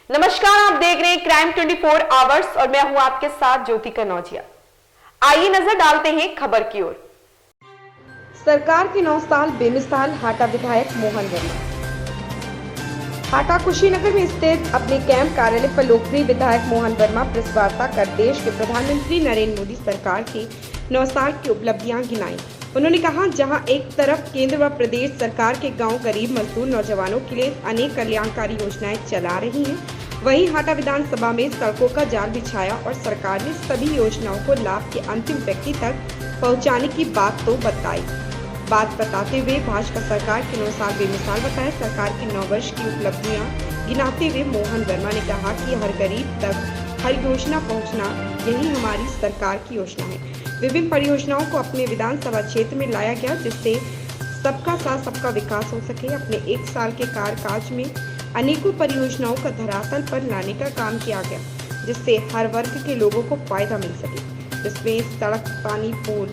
नमस्कार, आप देख रहे हैं क्राइम 24 आवर्स और मैं हूं आपके साथ ज्योति कनौजिया। आइए नजर डालते हैं खबर की ओर। सरकार के 9 साल बेमिसाल हाटा विधायक मोहन वर्मा। हाटा कुशीनगर में स्थित अपने कैंप कार्यालय पर लोकप्रिय विधायक मोहन वर्मा प्रेस वार्ता कर देश के प्रधानमंत्री नरेंद्र मोदी सरकार की 9 साल की उपलब्धियां गिनाई। उन्होंने कहा, जहां एक तरफ केंद्र व प्रदेश सरकार के गांव गरीब मजदूर नौजवानों के लिए अनेक कल्याणकारी योजनाएं चला रही हैं, वहीं हाटा विधानसभा में सड़कों का जाल बिछाया और सरकार ने सभी योजनाओं को लाभ के अंतिम व्यक्ति तक पहुंचाने की बात बताते हुए भाजपा सरकार के 9 साल बेमिसाल बताया। सरकार के 9 वर्ष की उपलब्धियां गिनाते हुए मोहन वर्मा ने कहा कि हर गरीब तक हर योजना पहुंचना यही हमारी सरकार की योजना है। विभिन्न परियोजनाओं को अपने विधानसभा क्षेत्र में लाया गया, जिससे सबका साथ सबका विकास हो सके। अपने 1 साल के कार्यकाल में अनेकों परियोजनाओं का धरातल पर लाने का काम किया गया, जिससे हर वर्ग के लोगों को फायदा मिल सके, जिसमें सड़क, पानी, पुल,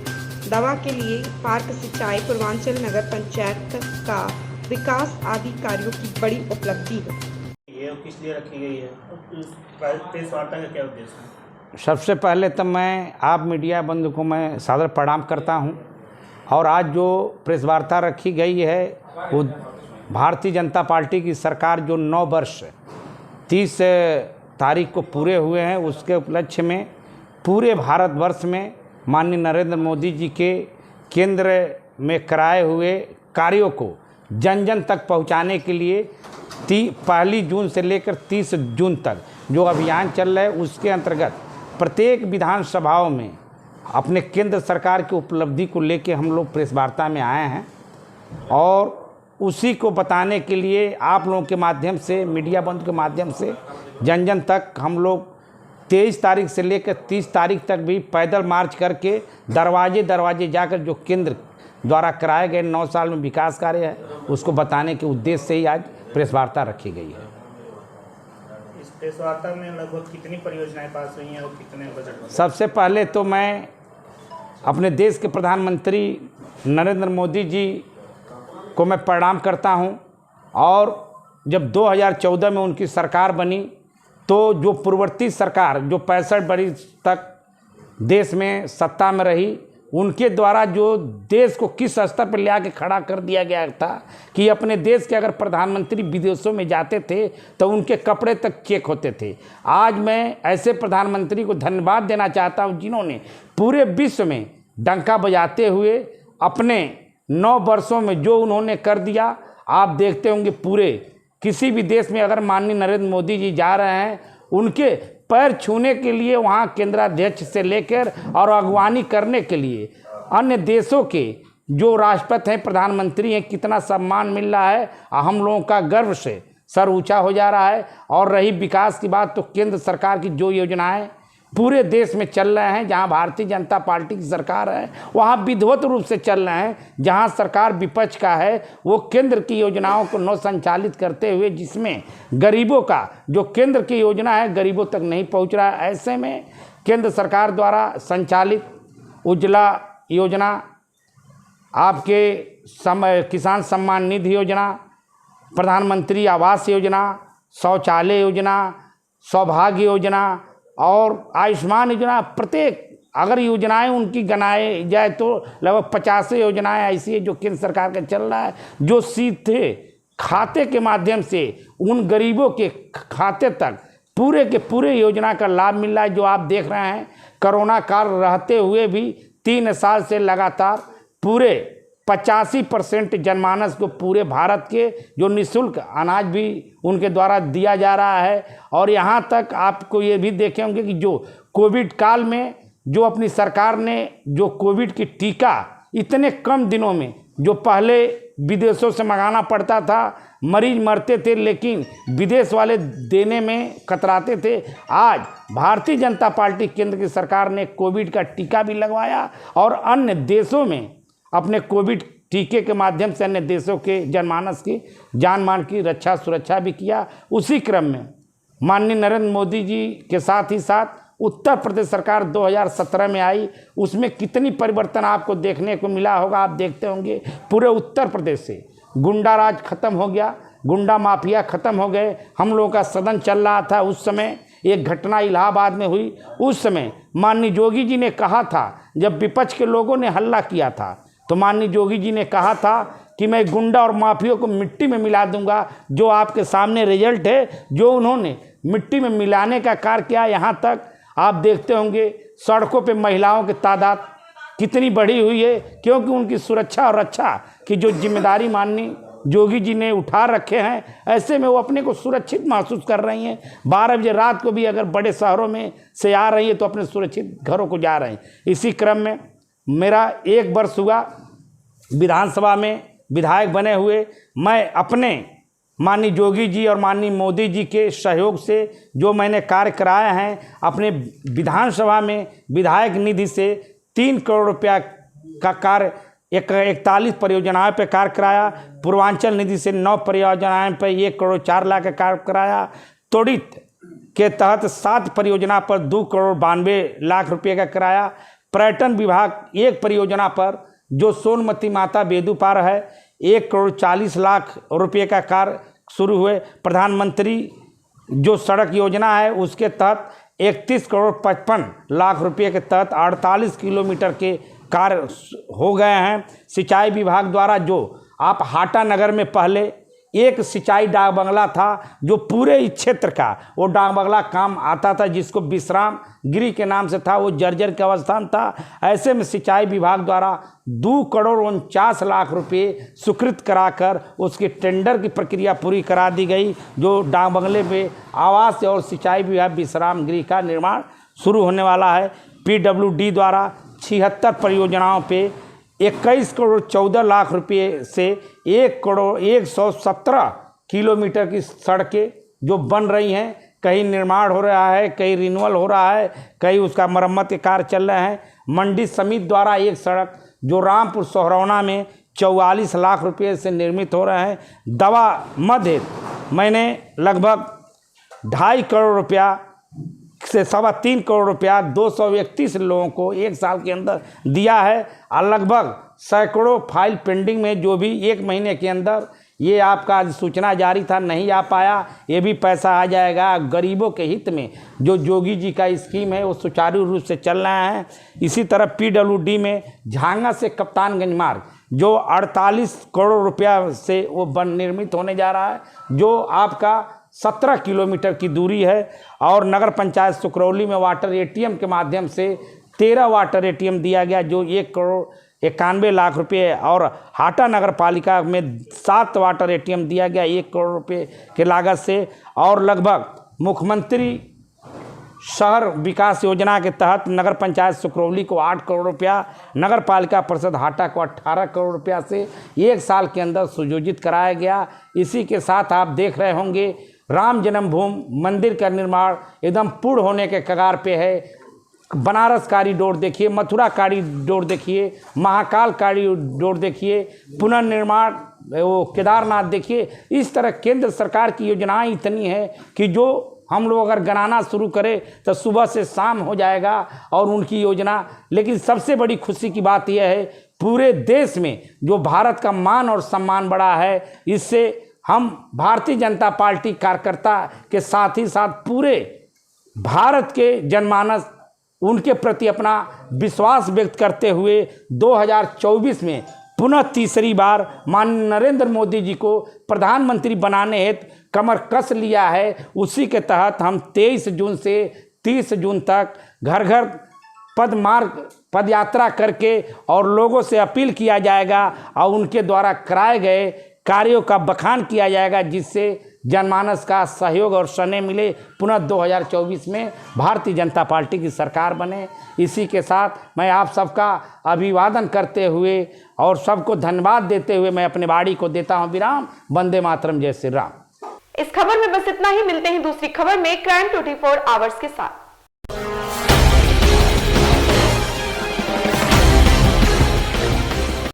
दवा के लिए पार्क, सिंचाई, पूर्वांचल नगर पंचायत का विकास आदि कार्यों की बड़ी उपलब्धि है। ये किस लिए रखी गई है? प्रेस वार्ता का क्या उद्देश्य है? सबसे पहले तो मैं आप मीडिया बंधु को मैं सादर प्रणाम करता हूं। और आज जो प्रेस वार्ता रखी गई है वो भारतीय जनता पार्टी की सरकार जो 9 वर्ष 30 तारीख को पूरे हुए हैं, उसके उपलक्ष्य में पूरे भारतवर्ष में माननीय नरेंद्र मोदी जी के केंद्र में कराए हुए कार्यों को जन जन तक पहुंचाने के लिए 1 जून से लेकर 30 जून तक जो अभियान चल रहा है, उसके अंतर्गत प्रत्येक विधानसभाओं में अपने केंद्र सरकार की उपलब्धि को लेके हम लोग प्रेस वार्ता में आए हैं और उसी को बताने के लिए आप लोगों के माध्यम से, मीडिया बंधु के माध्यम से जन जन तक हम लोग 23 तारीख से लेकर 30 तारीख तक भी पैदल मार्च करके दरवाजे दरवाजे जाकर जो केंद्र द्वारा कराए गए 9 साल में विकास कार्य है, उसको बताने के उद्देश्य से ही आज प्रेस वार्ता रखी गई है। इस प्रेस वार्ता में लगभग कितनी परियोजनाएं पास हुई हैं और कितने बजट? सबसे पहले तो मैं अपने देश के प्रधानमंत्री नरेंद्र मोदी जी को मैं प्रणाम करता हूं। और जब 2014 में उनकी सरकार बनी तो जो पूर्ववर्ती सरकार जो 65 वर्ष तक देश में सत्ता में रही, उनके द्वारा जो देश को किस स्तर पर ले आके खड़ा कर दिया गया था कि अपने देश के अगर प्रधानमंत्री विदेशों में जाते थे तो उनके कपड़े तक चेक होते थे। आज मैं ऐसे प्रधानमंत्री को धन्यवाद देना चाहता हूं जिन्होंने पूरे विश्व में डंका बजाते हुए अपने 9 वर्षों में जो उन्होंने कर दिया। आप देखते होंगे पूरे किसी भी देश में अगर माननीय नरेंद्र मोदी जी जा रहे हैं, उनके पैर छूने के लिए वहाँ केंद्राध्यक्ष से लेकर और अगवानी करने के लिए अन्य देशों के जो राष्ट्रपति हैं, प्रधानमंत्री हैं, कितना सम्मान मिल रहा है। हम लोगों का गर्व से सर ऊंचा हो जा रहा है। और रही विकास की बात, तो केंद्र सरकार की जो योजनाएं पूरे देश में चल रहे हैं, जहां भारतीय जनता पार्टी की सरकार है वहां विधिवत रूप से चल रहे हैं। जहां सरकार विपक्ष का है वो केंद्र की योजनाओं को न संचालित करते हुए, जिसमें गरीबों का जो केंद्र की योजना है गरीबों तक नहीं पहुंच रहा है। ऐसे में केंद्र सरकार द्वारा संचालित उज्ज्वला योजना, आपके किसान सम्मान निधि योजना, प्रधानमंत्री आवास योजना, शौचालय योजना, सौभाग्य योजना और आयुष्मान योजना, प्रत्येक अगर योजनाएं उनकी गनाए जाए तो लगभग 50 योजनाएं ऐसी है जो केंद्र सरकार का चल रहा है, जो सीधे खाते के माध्यम से उन गरीबों के खाते तक पूरे के पूरे योजना का लाभ मिल रहा है। जो आप देख रहे हैं, कोरोना काल रहते हुए भी 3 साल से लगातार पूरे 85% जनमानस को पूरे भारत के जो निःशुल्क अनाज भी उनके द्वारा दिया जा रहा है। और यहाँ तक आपको ये भी देखे होंगे कि जो कोविड काल में जो अपनी सरकार ने जो कोविड की टीका इतने कम दिनों में, जो पहले विदेशों से मंगाना पड़ता था, मरीज मरते थे लेकिन विदेश वाले देने में कतराते थे, आज भारतीय जनता पार्टी केंद्र की सरकार ने कोविड का टीका भी लगवाया और अन्य देशों में अपने कोविड टीके के माध्यम से अन्य देशों के जनमानस की जान मान की रक्षा सुरक्षा भी किया। उसी क्रम में माननीय नरेंद्र मोदी जी के साथ ही साथ उत्तर प्रदेश सरकार 2017 में आई, उसमें कितनी परिवर्तन आपको देखने को मिला होगा। आप देखते होंगे पूरे उत्तर प्रदेश से गुंडा राज खत्म हो गया, गुंडा माफिया ख़त्म हो गए। हम लोगों का सदन चल रहा था उस समय, एक घटना इलाहाबाद में हुई। उस समय माननीय जोगी जी ने कहा था, जब विपक्ष के लोगों ने हल्ला किया था, तो माननीय जोगी जी ने कहा था कि मैं गुंडा और माफियों को मिट्टी में मिला दूंगा। जो आपके सामने रिजल्ट है, जो उन्होंने मिट्टी में मिलाने का कार्य किया। यहाँ तक आप देखते होंगे सड़कों पे महिलाओं की तादाद कितनी बढ़ी हुई है, क्योंकि उनकी सुरक्षा और रक्षा की जो जिम्मेदारी माननीय जोगी जी ने उठा रखे हैं, ऐसे में वो अपने को सुरक्षित महसूस कर रही हैं। 12 बजे रात को भी अगर बड़े शहरों में से आ रही है तो अपने सुरक्षित घरों को जा रहे हैं। इसी क्रम में मेरा 1 वर्ष हुआ विधानसभा में विधायक बने हुए। मैं अपने माननीय जोगी जी और माननीय मोदी जी के सहयोग से जो मैंने कार्य कराए हैं, अपने विधानसभा में विधायक निधि से 3 करोड़ रुपया का कार्य 41 परियोजनाओं पर कार्य कराया। पूर्वांचल निधि से 9 परियोजनाओं पर 1 करोड़ 4 लाख का कार्य कराया। त्वरित के तहत 7 परियोजना पर 2 करोड़ 92 लाख रुपये का कराया। पर्यटन विभाग 1 परियोजना पर जो सोनमती माता बेदू पार है 1 करोड़ 40 लाख रुपये का कार्य शुरू हुए। प्रधानमंत्री जो सड़क योजना है उसके तहत 31 करोड़ 55 लाख रुपये के तहत 48 किलोमीटर के कार्य हो गए हैं। सिंचाई विभाग द्वारा जो आप हाटा नगर में पहले एक सिंचाई डाक बंगला था, जो पूरे इस क्षेत्र का वो डाक बंगला काम आता था, जिसको विश्राम गृह के नाम से था, वो जर्जर के अवस्था में था। ऐसे में सिंचाई विभाग द्वारा 2 करोड़ 49 लाख रुपये स्वीकृत कराकर उसकी टेंडर की प्रक्रिया पूरी करा दी गई। जो डाक बंगले पे आवास और सिंचाई विभाग विश्राम गृह का निर्माण शुरू होने वाला है। PWD द्वारा 76 परियोजनाओं पे 21 करोड़ 14 लाख रुपये से 1 करोड़ 117 किलोमीटर की सड़कें जो बन रही हैं, कहीं निर्माण हो रहा है, कहीं रिन्यूअल हो रहा है, कहीं उसका मरम्मत के कार्य चल रहे हैं। मंडी समिति द्वारा एक सड़क जो रामपुर सोहरौना में 44 लाख रुपये से निर्मित हो रहे हैं। दवा मध्य मैंने लगभग 2.5 करोड़ रुपया से 3.25 करोड़ रुपया 231 लोगों को 1 साल के अंदर दिया है। और लगभग सैकड़ों फाइल पेंडिंग में, जो भी 1 महीने के अंदर ये आपका सूचना जारी था, नहीं आ पाया, ये भी पैसा आ जाएगा। गरीबों के हित में जो जोगी जी का स्कीम है वो सुचारू रूप से चल रहा है। इसी तरह PWD में झांगा से कप्तानगंज मार्ग जो 48 करोड़ रुपया से वो निर्मित होने जा रहा है, जो आपका 17 किलोमीटर की दूरी है। और नगर पंचायत सुकरौली में वाटर ATM के माध्यम से 13 वाटर ATM दिया गया, जो 1 करोड़ 91 लाख रुपये। और हाटा नगर पालिका में 7 वाटर ATM दिया गया 1 करोड़ रुपये के लागत से। और लगभग मुख्यमंत्री शहर विकास योजना के तहत नगर पंचायत सुकरौली को 8 करोड़ रुपया, नगर पालिका परिषद हाटा को 18 करोड़ रुपया से 1 साल के अंदर सुयोजित कराया गया। इसी के साथ आप देख रहे होंगे राम जन्मभूमि मंदिर का निर्माण एकदम पूर्ण होने के कगार पे है। बनारस कॉरिडोर देखिए, मथुरा कॉरिडोर देखिए, महाकाल कॉरिडोर देखिए, पुनर्निर्माण वो केदारनाथ देखिए। इस तरह केंद्र सरकार की योजनाएं इतनी है कि जो हम लोग अगर गणाना शुरू करें तो सुबह से शाम हो जाएगा और उनकी योजना। लेकिन सबसे बड़ी खुशी की बात यह है, पूरे देश में जो भारत का मान और सम्मान बढ़ा है, इससे हम भारतीय जनता पार्टी कार्यकर्ता के साथ ही साथ पूरे भारत के जनमानस उनके प्रति अपना विश्वास व्यक्त करते हुए 2024 में पुनः तीसरी बार माननीय नरेंद्र मोदी जी को प्रधानमंत्री बनाने हेतु कमर कस लिया है। उसी के तहत हम 23 जून से 30 जून तक घर घर पद यात्रा करके और लोगों से अपील किया जाएगा और उनके द्वारा कराए गए कार्यों का बखान किया जाएगा, जिससे जनमानस का सहयोग और स्नेह मिले। पुनः 2024 में भारतीय जनता पार्टी की सरकार बने। इसी के साथ मैं आप सबका अभिवादन करते हुए और सबको धन्यवाद देते हुए मैं अपने वाणी को देता हूं विराम। वंदे मातरम, जय श्री राम। इस खबर में बस इतना ही। मिलते हैं दूसरी खबर में क्राइम 24 आवर्स के साथ।